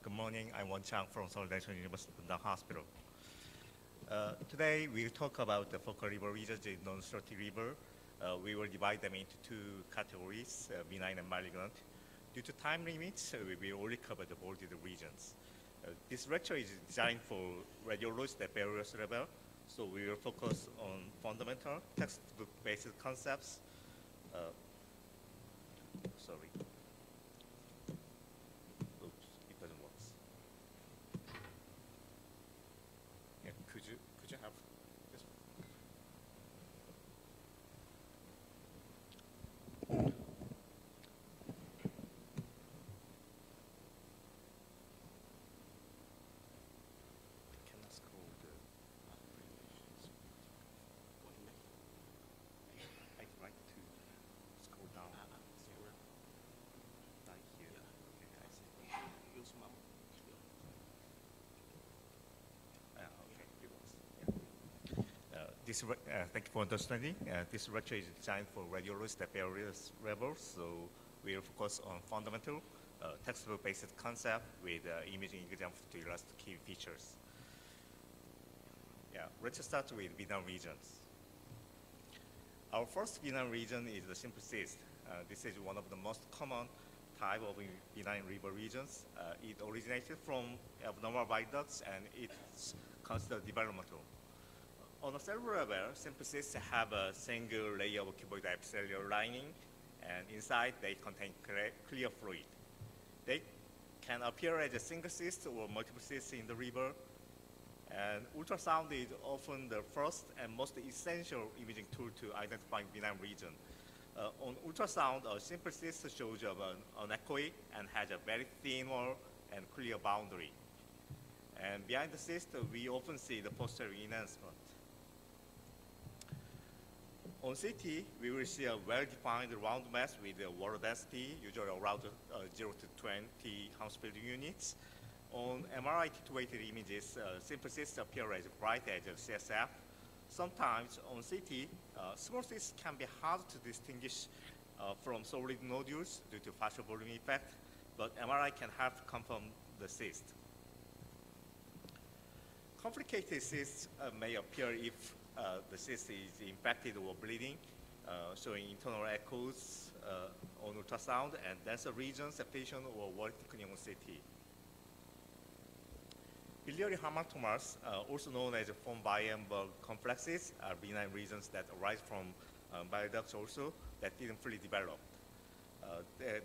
Good morning. I'm Chang from Seoul National University Bundang Hospital. Today we'll talk about the focal river regions in non-cirrhotic river. We will divide them into two categories, benign and malignant. Due to time limits, we will only cover the bolded regions. This lecture is designed for radiologists at various levels, so we will focus on fundamental textbook-based concepts. Sorry. Oops, it doesn't work. Yeah, could you have this one? Thank you for understanding. This lecture is designed for radiologists at various levels, so we will focus on fundamental textbook-based concept with imaging examples to illustrate key features. Yeah, let's start with benign regions. Our first benign region is the simple cyst. This is one of the most common type of benign river regions. It originated from abnormal bile ducts and it's considered developmental. On a cellular level, simple cysts have a single layer of cuboid epithelial lining, and inside they contain clear fluid. They can appear as a single cyst or multiple cysts in the river, and ultrasound is often the first and most essential imaging tool to identify benign region. On ultrasound, a simple cyst shows an echoey and has a very thin wall and clear boundary. And behind the cyst, we often see the posterior enhancement. On CT, we will see a well-defined round mass with a water density, usually around 0 to 20 Hounsfield building units. On MRI titulated images, simple cysts appear as bright as a CSF. Sometimes on CT, small cysts can be hard to distinguish from solid nodules due to facial volume effect, but MRI can help confirm the cyst. Complicated cysts may appear if the cyst is infected or bleeding, showing internal echoes on ultrasound and denser regions, septation, or wall thickening on CT. Biliary hamartomas, also known as von Wierenberg complexes, are benign regions that arise from bile ducts also that didn't fully develop.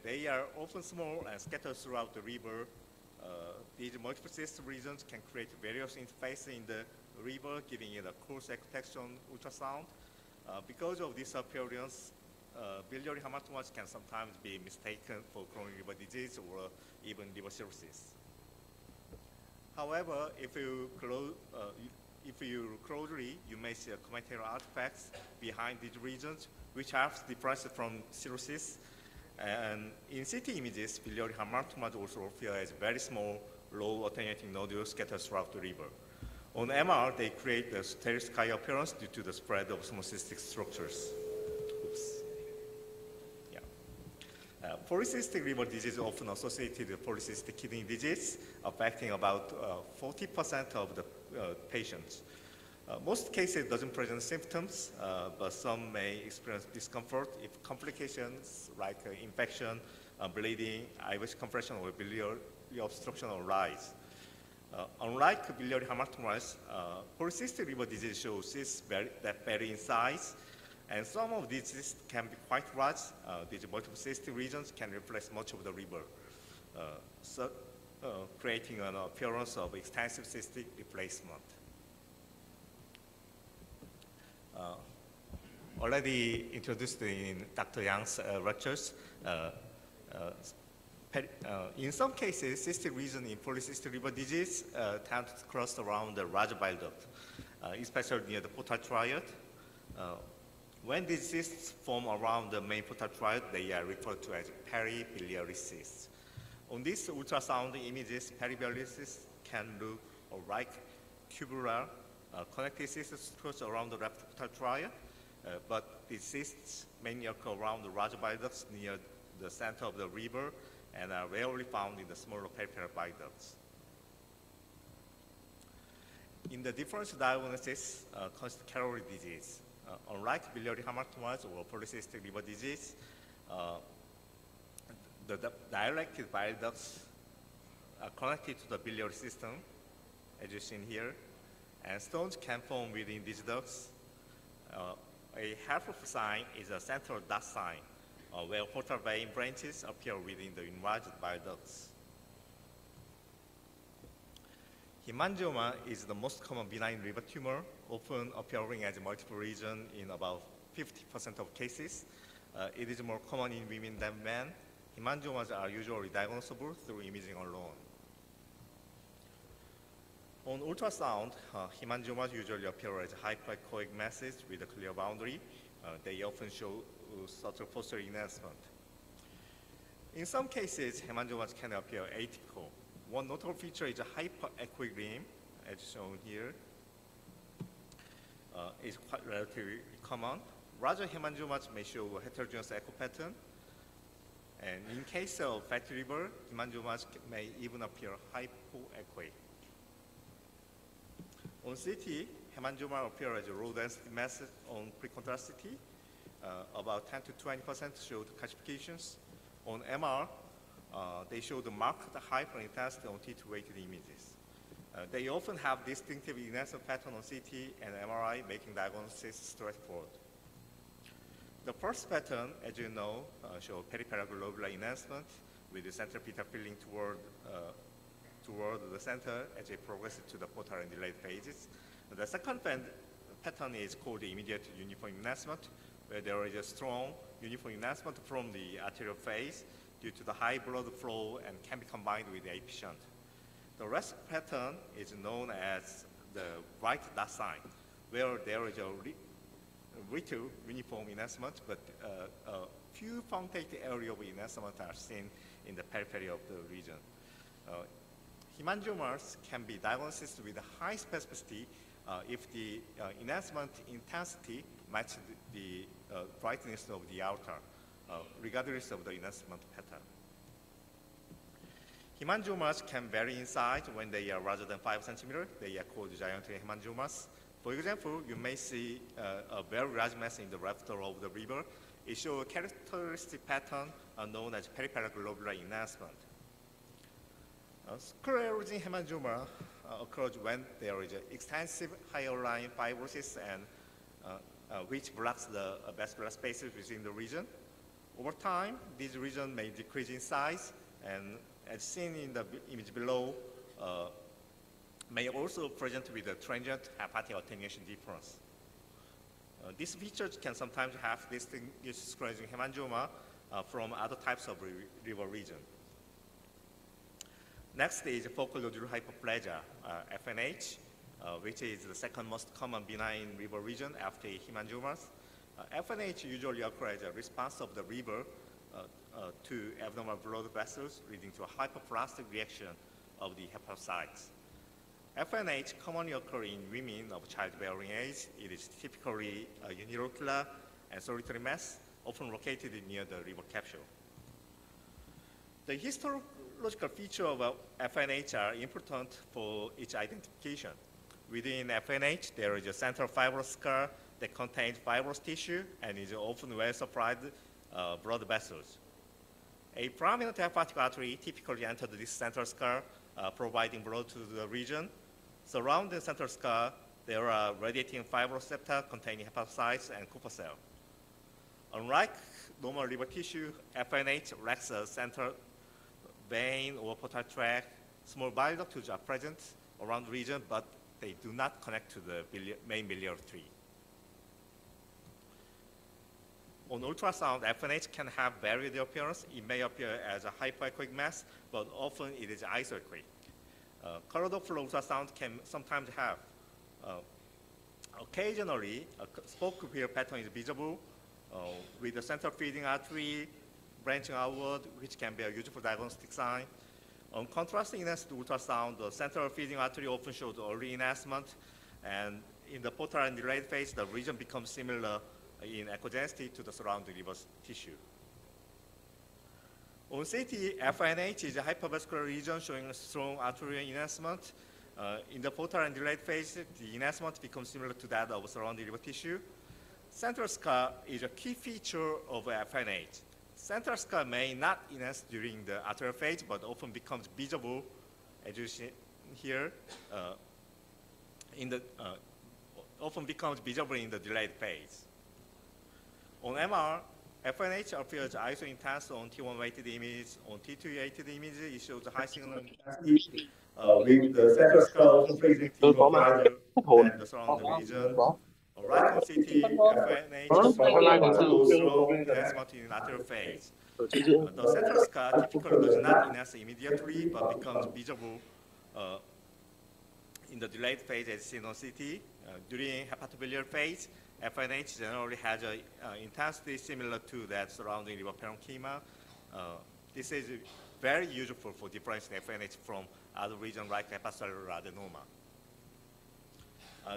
They are often small and scattered throughout the river. These multiple cyst regions can create various interfaces in the river, giving it a close detection ultrasound. Because of this appearance, biliary hamartomas can sometimes be mistaken for chronic liver disease or even liver cirrhosis. However, if you look closely, you may see commutator artifacts behind these regions, which helps differentiate from cirrhosis. And in CT images, biliary hamartomas also appear as very small, low attenuating nodules scattered throughout the river. On MR, they create a stereo sky appearance due to the spread of small cystic structures. Oops. Yeah. Polycystic liver disease is often associated with polycystic kidney disease, affecting about 40% of the patients. Most cases doesn't present symptoms, but some may experience discomfort if complications like infection, bleeding, IVS compression, or biliary obstruction arise. Unlike biliary hamartomas, polycystic liver disease shows cysts that vary in size, and some of these cysts can be quite large. These multiple cystic regions can replace much of the liver, creating an appearance of extensive cystic replacement. Already introduced in Dr. Yang's lectures, in some cases, cystic regions in polycystic liver disease tend to cluster around the large bile duct, especially near the portal triad. When these cysts form around the main portal triad, they are referred to as peribiliary cysts. On these ultrasound images, peribiliary cysts can look like cubular connective cysts around the left portal triad, but these cysts mainly occur around the large bile ducts near the center of the river, and are rarely found in the smaller peripheral bile ducts. In the differential diagnosis, consider calorie disease. Unlike biliary hamartomas or polycystic liver disease, the dilated bile ducts are connected to the biliary system, as you see here, and stones can form within these ducts. A helpful sign is a central dot sign, where portal vein branches appear within the enlarged bile ducts. Hemangioma is the most common benign liver tumor, often appearing as a multiple lesion in about 50% of cases. It is more common in women than men. Hemangiomas are usually diagnosable through imaging alone. On ultrasound, hemangiomas usually appear as hyperechoic masses with a clear boundary. They often show subtle posterior enhancement. In some cases, hemangiomas can appear atypical. One notable feature is a hyperechoic rim, as shown here. It's quite relatively common. Larger hemangiomas may show a heterogeneous echo pattern. And in case of fatty liver, hemangiomas may even appear hypoechoic. On CT, hemangioma appear as a low-density mass on pre-contrast CT. About 10 to 20% showed calcifications. On MR, they show the marked hyperintensity on T2-weighted images. They often have distinctive enhancement pattern on CT and MRI, making diagnosis straightforward. The first pattern, as you know, shows peripheral globular enhancement with the centripetal filling toward the center as it progresses to the portal and delayed phases. The second pattern is called the immediate uniform enhancement, where there is a strong uniform enhancement from the arterial phase due to the high blood flow and can be combined with the AP shunt. The rest pattern is known as the white dot sign, where there is a little uniform enhancement, but a few punctated areas of enhancement are seen in the periphery of the region. Hemangiomas can be diagnosed with a high specificity if the enhancement intensity matches the brightness of the outer, regardless of the enhancement pattern. Hemangiomas can vary in size when they are larger than 5 centimeters. They are called giant hemangiomas. For example, you may see a very large mass in the left of the liver. It shows a characteristic pattern known as peripheral globular enhancement. Sclerosing hemangioma occurs when there is extensive hyaline fibrosis and which blocks the vascular spaces within the region. Over time, these regions may decrease in size, and as seen in the image below, may also present with a transient hepatic attenuation difference. These features can sometimes have distinguished sclerosing hemangioma from other types of liver region. Next is focal nodular hyperplasia, FNH, which is the second most common benign liver region after hemangiomas. FNH usually occurs as a response of the liver to abnormal blood vessels, leading to a hyperplastic reaction of the hepatocytes. FNH commonly occurs in women of childbearing age. It is typically a unilocular and solitary mass, often located near the liver capsule. The histological features of FNH are important for its identification. Within FNH, there is a central fibrous scar that contains fibrous tissue and is often well-supplied blood vessels. A prominent hepatic artery typically enters this central scar, providing blood to the region. Surrounding the central scar, there are radiating fibrous septa containing hepatocytes and Kupffer cell. Unlike normal liver tissue, FNH lacks a central vein or portal tract. Small bile ducts are present around the region, but they do not connect to the main biliary tree. On ultrasound, FNH can have varied appearance. It may appear as a hypoechoic mass, but often it is isoechoic. Colored flow ultrasound can sometimes have. Occasionally, a spoke wheel pattern is visible with the central feeding artery branching outward, which can be a useful diagnostic sign. On contrasting enhanced ultrasound, the central feeding artery often shows early enhancement, and in the portal and delayed phase, the region becomes similar in echogenicity to the surrounding liver tissue. On CT, FNH is a hypervascular region showing strong arterial enhancement. In the portal and delayed phase, the enhancement becomes similar to that of surrounding liver tissue. Central scar is a key feature of FNH. Central scar may not enhance during the arterial phase, but often becomes visible, as you see here, often becomes visible in the delayed phase. On MR, FNH appears iso-intense on T1 weighted image. On T2 weighted image, it shows a high signal intensity with the central scar often present even wider than the surrounding region. On right on CT, FNH shows strong enhancement in lateral phase. The central scar typically does not enhance immediately, but becomes visible in the delayed phase as seen on CT. During hepatobiliary phase, FNH generally has an intensity similar to that surrounding liver parenchyma. This is very useful for differentiating FNH from other regions like hepatocellular adenoma.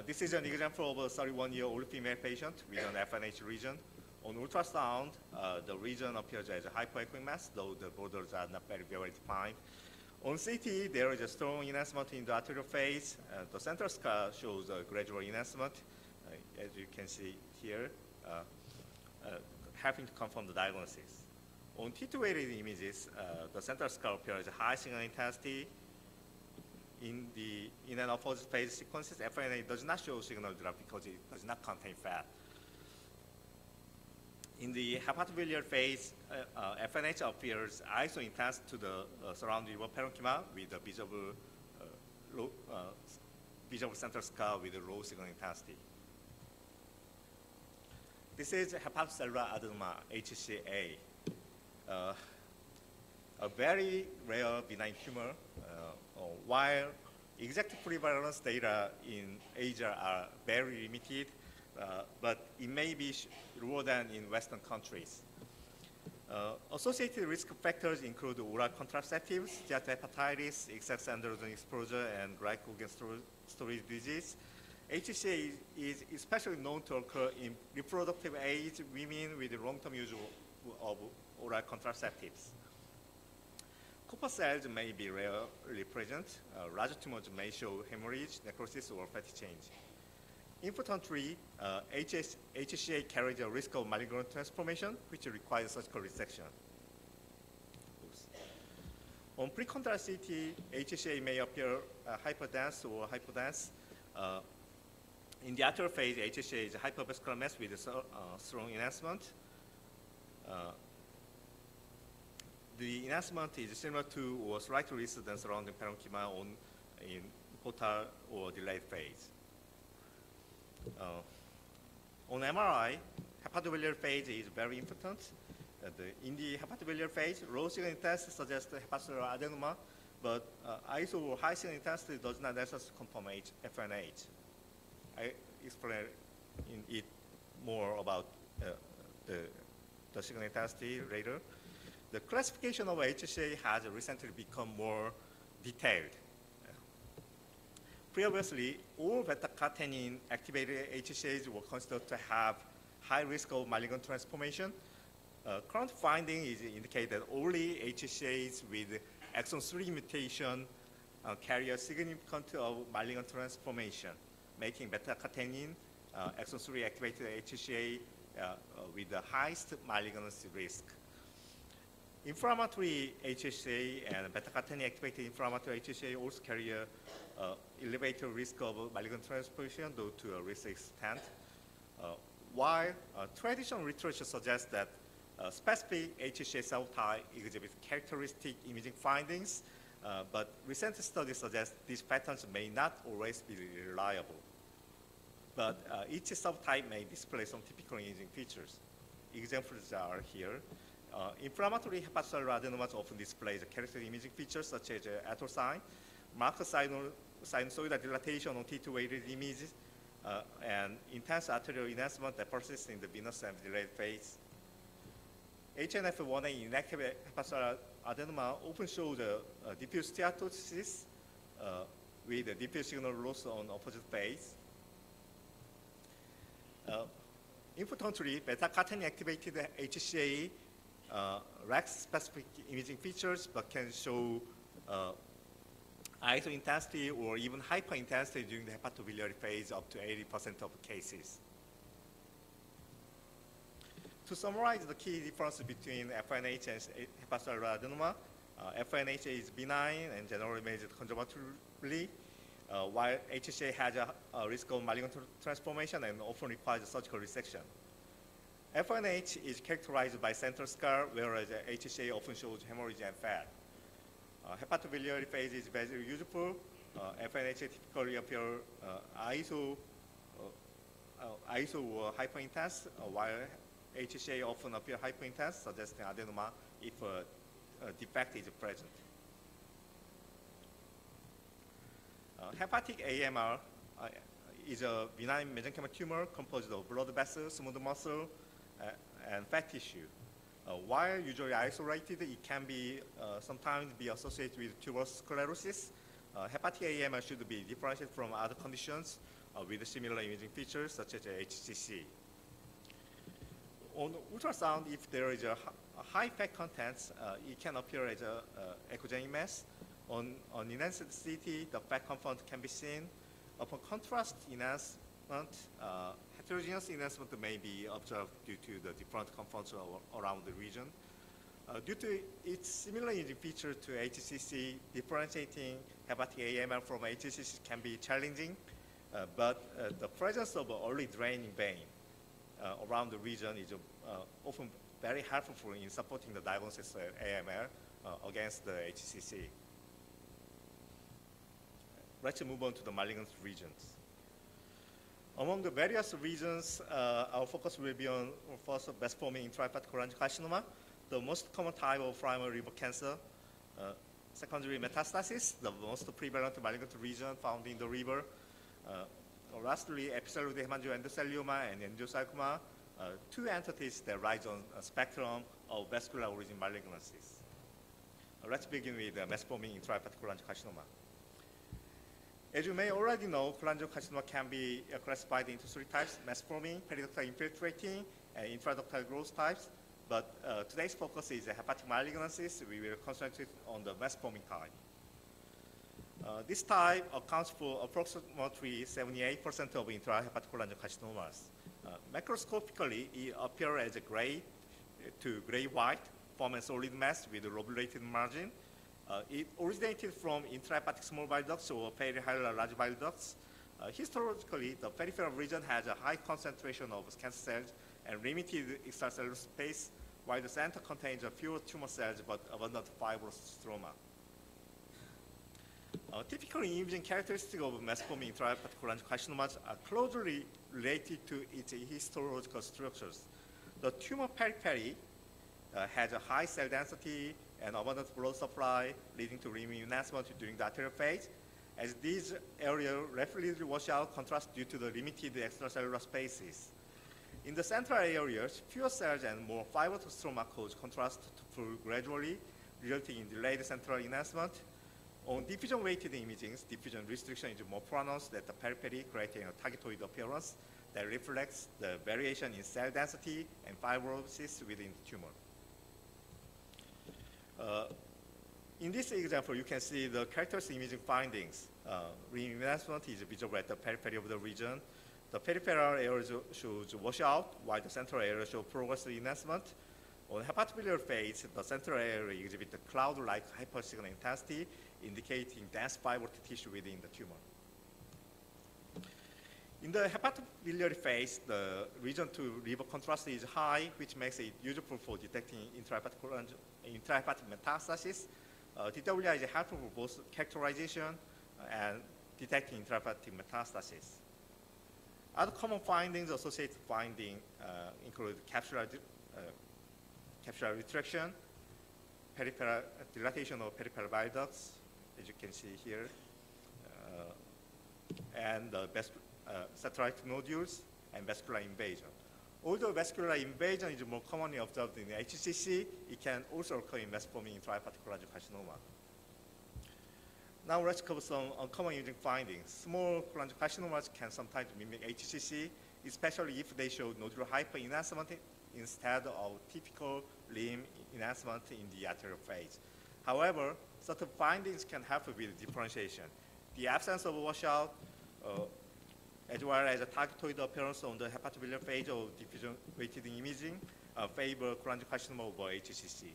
This is an example of a 31-year-old female patient with an FNH region. On ultrasound, the region appears as a hypoechoic mass, though the borders are not very well defined. On CT, there is a strong enhancement in the arterial phase. The central scar shows a gradual enhancement, as you can see here, having to confirm the diagnosis. On T2-weighted images, the central scar appears high signal intensity. In an opposite phase sequences, FNA does not show signal drop because it does not contain fat. In the hepatobiliary phase, FNH appears iso-intense to the surrounding liver parenchyma with a visible central scar with a low signal intensity. This is hepatocellular adenoma, HCA. A very rare benign tumor. While exact prevalence data in Asia are very limited, but it may be lower than in Western countries. Associated risk factors include oral contraceptives, steatohepatitis, excess androgen exposure, and glycogen storage disease. HCA is especially known to occur in reproductive age women with long-term use of oral contraceptives. Corpus cells may be rarely present. Large tumors may show hemorrhage, necrosis, or fatty change. Importantly, HCA carries a risk of malignant transformation, which requires surgical resection. On precondylar CT, HCA may appear hyperdense or hypodense. In the arterial phase, HCA is a hypervascular mass with a strong enhancement. The enhancement is similar to or slightly less than surrounding parenchyma in portal or delayed phase. On MRI, hepatobiliary phase is very important. In the hepatobiliary phase, low signal intensity suggests hepatocellular adenoma, but iso or high signal intensity does not necessarily confirm FNH. I explain it more about the signal intensity later. The classification of HCA has recently become more detailed. Previously, all beta-catenin activated HCAs were considered to have high risk of malignant transformation. Current findings indicate that only HCAs with exon 3 mutation carry a significant of malignant transformation, making beta-catenin exon 3 activated HCA with the highest malignancy risk. Inflammatory HCA and beta-catenin activated inflammatory HCA also carry a elevated risk of malignant transformation due to a risk extent. While traditional literature suggests that specific HCA cell type exhibits characteristic imaging findings, but recent studies suggest these patterns may not always be reliable. But each subtype may display some typical imaging features. Examples are here. Inflammatory hepatocellular adenomas often display the characteristic imaging features such as Athol sign, marked sinusoidal dilatation on T2-weighted images, and intense arterial enhancement that persists in the venous and delayed phase. HNF1A inactive hepatocellular adenoma often shows a diffuse steatosis with a diffuse signal loss on opposite phase. Importantly, beta-catenin activated HCA lacks specific imaging features but can show iso-intensity or even hyperintensity during the hepatobiliary phase up to 80% of cases. To summarize the key difference between FNH and hepatocellular adenoma, FNH is benign and generally measured conservatively, while HCA has a risk of malignant transformation and often requires surgical resection. FNH is characterized by central scar, whereas HCA often shows hemorrhage and fat. Hepatobiliary phase is very useful. FNH typically appear ISO or hyperintense, while HCA often appear hyperintense, suggesting adenoma if a defect is present. Hepatic AMR is a benign mesenchymal tumor composed of blood vessels, smooth muscle, and fat tissue. While usually isolated, it can be sometimes be associated with tuberous sclerosis. Hepatic AMR should be differentiated from other conditions with similar imaging features such as HCC. On ultrasound, if there is a high fat content, it can appear as an echogenic mass. On enhanced CT, the fat component can be seen. Upon contrast enhancement, heterogeneous enhancement may be observed due to the different components around the region. Due to its similar imaging feature to HCC, differentiating hepatic AMR from HCC can be challenging, but the presence of early draining vein around the region is often very helpful in supporting the diagnosis of AMR against the HCC. Let's move on to the malignant regions. Among the various regions, our focus will be on first best-forming intrahepatic cholangiocarcinoma, the most common type of primary liver cancer, secondary metastasis, the most prevalent malignant region found in the liver, lastly, epicellular hemangioendothelioma and angiosarcoma, two entities that rise on a spectrum of vascular origin malignancies. Let's begin with best-forming intrahepatic cholangiocarcinoma. As you may already know, cholangiocarcinoma can be classified into three types: mass-forming, periductal infiltrating, and intraductal growth types. But today's focus is hepatic malignancies. We will concentrate on the mass-forming type. This type accounts for approximately 78% of intrahepatic cholangiocarcinomas. Macroscopically, it appears as a gray to gray-white, form a solid mass with a lobulated margin. It originated from intrahepatic small bile ducts or perihilar large bile ducts. Historically, the peripheral region has a high concentration of cancer cells and limited extracellular space, while the center contains fewer tumor cells but abundant fibrous stroma. Typical imaging characteristics of mass-forming intrahepatic cholangiocarcinomas are closely related to its histological structures. The tumor periphery has a high cell density and abundant blood supply, leading to rim enhancement during the arterial phase. As these areas rapidly wash out, contrast due to the limited extracellular spaces. In the central areas, fewer cells and more fibrous stroma cause contrast to full gradually, resulting in delayed central enhancement. On diffusion-weighted imaging, diffusion restriction is more pronounced at the periphery, creating a targetoid appearance that reflects the variation in cell density and fibrosis within the tumor. In this example, you can see the characteristic imaging findings. Rim enhancement is visible at the periphery of the region. The peripheral area shows washout, while the central area shows progressive enhancement. On hepatobiliary phase, the central area exhibits a cloud-like hypersignal intensity, indicating dense fibrous tissue within the tumor. In the hepatobiliary phase, the region to liver contrast is high, which makes it useful for detecting intrahepatic metastasis. DWI is helpful for both characterization and detecting intrahepatic metastasis. Other common findings associated finding include capsular retraction, peripheral dilatation of peripheral bile ducts, as you can see here, and satellite nodules and vascular invasion. Although vascular invasion is more commonly observed in HCC, it can also occur in mass-forming intrahepatic cholangiocarcinoma. Now let's cover some uncommon imaging findings. Small cholangiocarcinomas can sometimes mimic HCC, especially if they show nodular hyperenhancement instead of typical limb enhancement in the arterial phase. However, certain findings can help with differentiation. The absence of washout, as well as a targetoid appearance on the hepatobiliary phase of diffusion-weighted imaging, favor cholangiocarcinoma over HCC.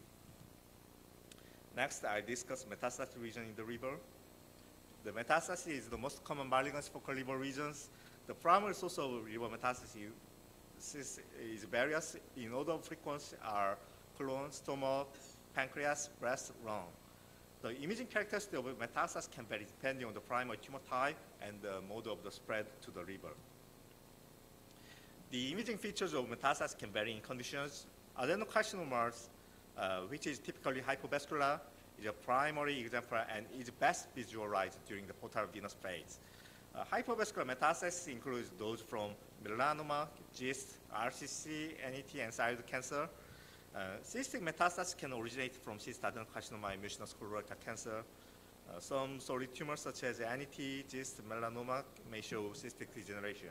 Next, I discuss metastatic region in the liver. The metastasis is the most common malignancy for liver regions. The primary source of liver metastasis is various. In order of frequency are colon, stomach, pancreas, breast, lung. The imaging characteristics of metastasis can vary depending on the primary tumor type and the mode of the spread to the liver. The imaging features of metastasis can vary in conditions. Adenocarcinomas, which is typically hypovascular, is a primary example and is best visualized during the portal venous phase. Hypovascular metastasis includes those from melanoma, GIST, RCC, NET, and thyroid cancer. Cystic metastasis can originate from cyst adenocarcinoma and mucinous colorectal cancer. Some solid tumors such as NET, GIST, melanoma may show cystic degeneration.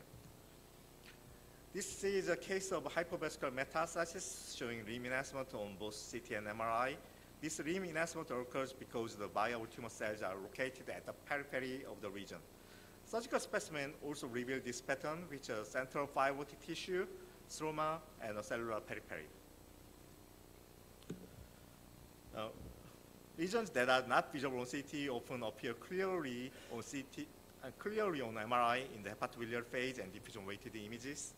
This is a case of hypovascular metastasis showing limb enhancement on both CT and MRI. This limb enhancement occurs because the viable tumor cells are located at the periphery of the region. Surgical specimen also reveal this pattern, which is central fibrotic tissue, stroma, and a cellular periphery. Lesions that are not visible on CT often appear clearly on CT and clearly on MRI in the hepatobiliary phase and diffusion-weighted images.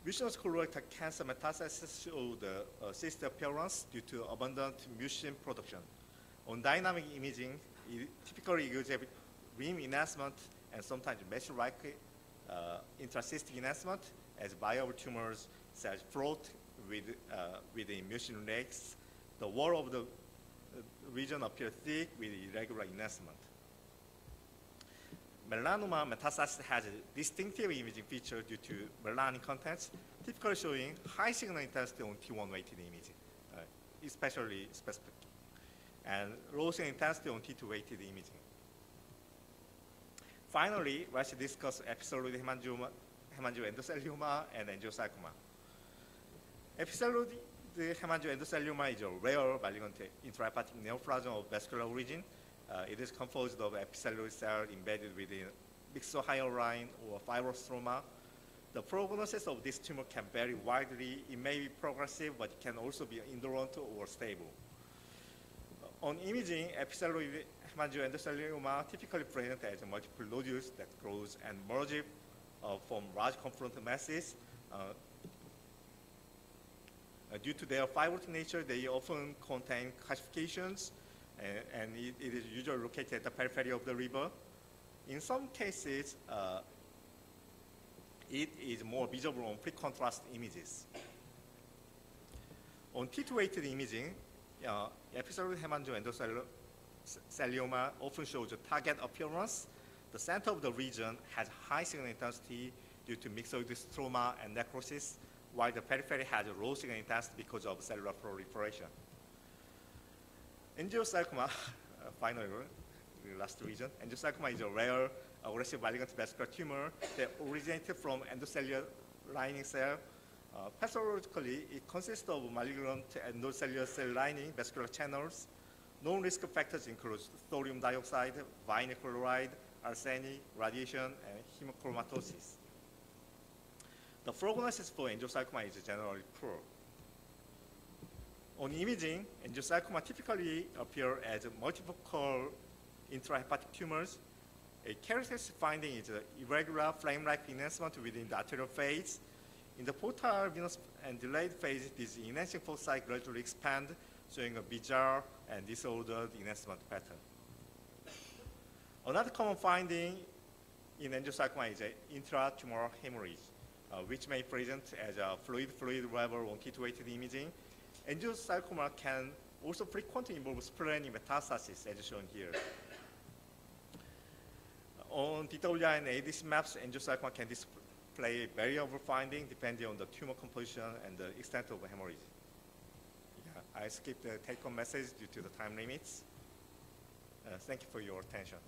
Mucinous colorectal cancer metastasis show the cyst appearance due to abundant mucin production. On dynamic imaging, it typically exhibits rim enhancement and sometimes mesh-like intracystic enhancement as viable tumors cells float within mucin lakes. The wall of the region appears thick with irregular enhancement. Melanoma metastasis has a distinctive imaging feature due to melanin contents, typically showing high signal intensity on T1 weighted imaging, especially specific, and low signal intensity on T2 weighted imaging. Finally, let's discuss episode hemangioendothelioma and angiosarcoma. Episode hemangioendothelioma is a rare malignant intrahepatic neoplasm of vascular origin. It is composed of epithelioid cells embedded within myxohyaline or fibrostroma. The prognosis of this tumor can vary widely. It may be progressive, but it can also be indolent or stable. On imaging, epithelioid hemangioendothelioma typically present as multiple nodules that grows and merge from large confluent masses. Due to their fibrotic nature, they often contain calcifications, and it is usually located at the periphery of the liver. In some cases, it is more visible on pre-contrast images. On T2-weighted imaging, episode hemangioendothelioma often shows a target appearance. The center of the region has high signal intensity due to myxoid stroma and necrosis, while the periphery has a low signal intensity because of cellular proliferation. Angiosarcoma, finally, the last region. Angiosarcoma is a rare aggressive malignant vascular tumor that originated from endothelial lining cell. Pathologically, it consists of malignant endothelial cell lining vascular channels. Known risk factors include thorium dioxide, vinyl chloride, arsenic, radiation, and hemochromatosis. The prognosis for angiosarcoma is generally poor. On imaging, angiosarcoma typically appear as multifocal intrahepatic tumors. A characteristic finding is irregular flame-like enhancement within the arterial phase. In the portal venous and delayed phase, this enhancing foci gradually expand, showing a bizarre and disordered enhancement pattern. Another common finding in angiosarcoma is intratumoral hemorrhage, which may present as a fluid level on T2-weighted imaging. Angiosarcoma can also frequently involve splenic metastasis, as shown here. On DWI and ADC maps, angiosarcoma can display variable finding depending on the tumor composition and the extent of hemorrhage. Yeah, I skipped the take-home message due to the time limits. Thank you for your attention.